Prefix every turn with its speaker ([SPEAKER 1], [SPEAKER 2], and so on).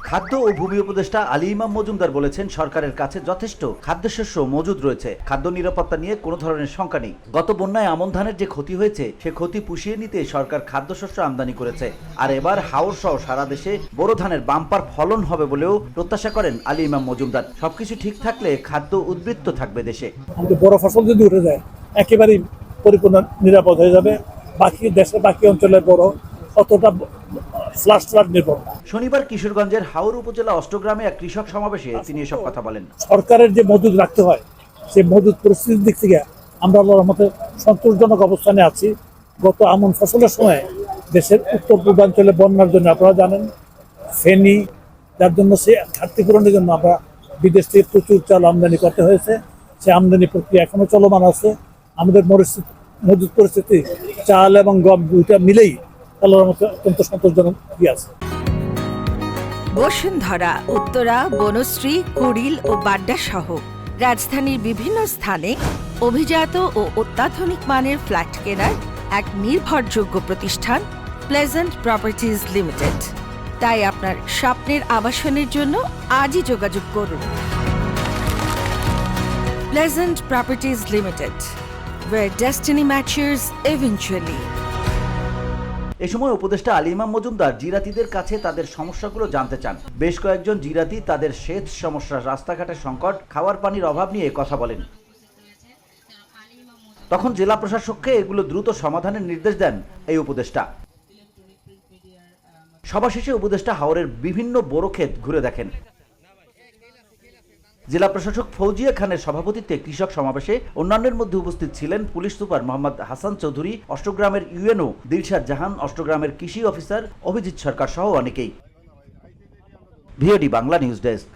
[SPEAKER 1] খাদ্য ও ভূমি উপদেষ্টা আলী ইমাম মজুমদার বলেছেন, সরকারের কাছে যথেষ্ট খাদ্যশস্য মজুদ রয়েছে। খাদ্য নিরাপত্তা নিয়ে কোনো ধরনের শঙ্কা নেই। গত বন্যায় আমন ধানের যে ক্ষতি হয়েছে, সে ক্ষতি পুষিয়ে নিতে সরকার খাদ্যশস্য আমদানি করেছে। আর এবার হাওর সহ সারা দেশে বোরো ধানের বাম্পার ফলন হবে বলেও প্রত্যাশা করেন আলী ইমাম মজুমদার। সবকিছু ঠিক থাকলে খাদ্য উদ্বৃত্ত থাকবে দেশে।
[SPEAKER 2] আমাদের বড় ফসল যদি উঠে যায়, একেবারেই পরিপূর্ণ নিরাপদ হয়ে যাবে। বাকি দেশের বাকি অঞ্চলের বড় অতটা ফ্লাড নির্ভর না।
[SPEAKER 1] শনিবার কিশোরগঞ্জের হাওর উপজেলা অষ্টগ্রামে এক কৃষক সমাবেশে তিনি এসব কথা বলেন।
[SPEAKER 2] সরকারের যে মজুদ রাখতে হয়, সেই মজুদ পরিস্থিতির দিক থেকে আমরা আল্লাহর রহমতে সন্তোষজনক অবস্থানে আছি। গত আমন ফসলের সময় দেশের উত্তর পূর্বাঞ্চলে বন্যার জন্য আপনারা জানেন, ফেনী, যার জন্য সে ঘাটতি পূরণের জন্য আমরা বিদেশ থেকে প্রচুর চাল আমদানি করতে হয়েছে। সে আমদানি প্রক্রিয়া এখনো চলমান আছে। আমাদের মজুদ পরিস্থিতি চাল এবং গম দুইটা মিলেই আল্লাহর মতো অত্যন্ত সন্তোষজনক আছে।
[SPEAKER 3] বসুন্ধরা, উত্তরা, বনশ্রী, কুড়িল ও বাড্ডা সহ রাজধানীর বিভিন্ন স্থানে অভিজাত ও অত্যাধুনিক মানের ফ্ল্যাট কেনার এক নির্ভরযোগ্য প্রতিষ্ঠান প্লেজেন্ট প্রপার্টিজ লিমিটেড। তাই আপনার স্বপ্নের আবাসনের জন্য আজই যোগাযোগ করুন। Pleasant properties limited, where destiny matches eventually.
[SPEAKER 1] এ সময় উপদেষ্টা আলী ইমাম মজুমদার জিরাতিদের কাছে তাদের সমস্যাগুলো জানতে চান। বেশ কয়েকজন জিরাতি তাদের সেচ সমস্যা, রাস্তাঘাটের সংকট, খাওয়ার পানির অভাব নিয়ে কথা বলেন। তখন জেলা প্রশাসককে এগুলো দ্রুত সমাধানের নির্দেশ দেন এই উপদেষ্টা। সভা শেষে উপদেষ্টা হাওরের বিভিন্ন বোরো ক্ষেত ঘুরে দেখেন। জেলা প্রশাসক ফৌজিয়া খানের সভাপতিত্বে কৃষক সমাবেশে অন্যান্যের মধ্যে উপস্থিত ছিলেন পুলিশ সুপার মোহাম্মদ হাসান চৌধুরী, অষ্টগ্রামের ইউএনও দিলশাদ জাহান, অষ্টগ্রামের কৃষি অফিসার অভিজিৎ সরকার সহ অনেকেই। VOD Bangla news desk.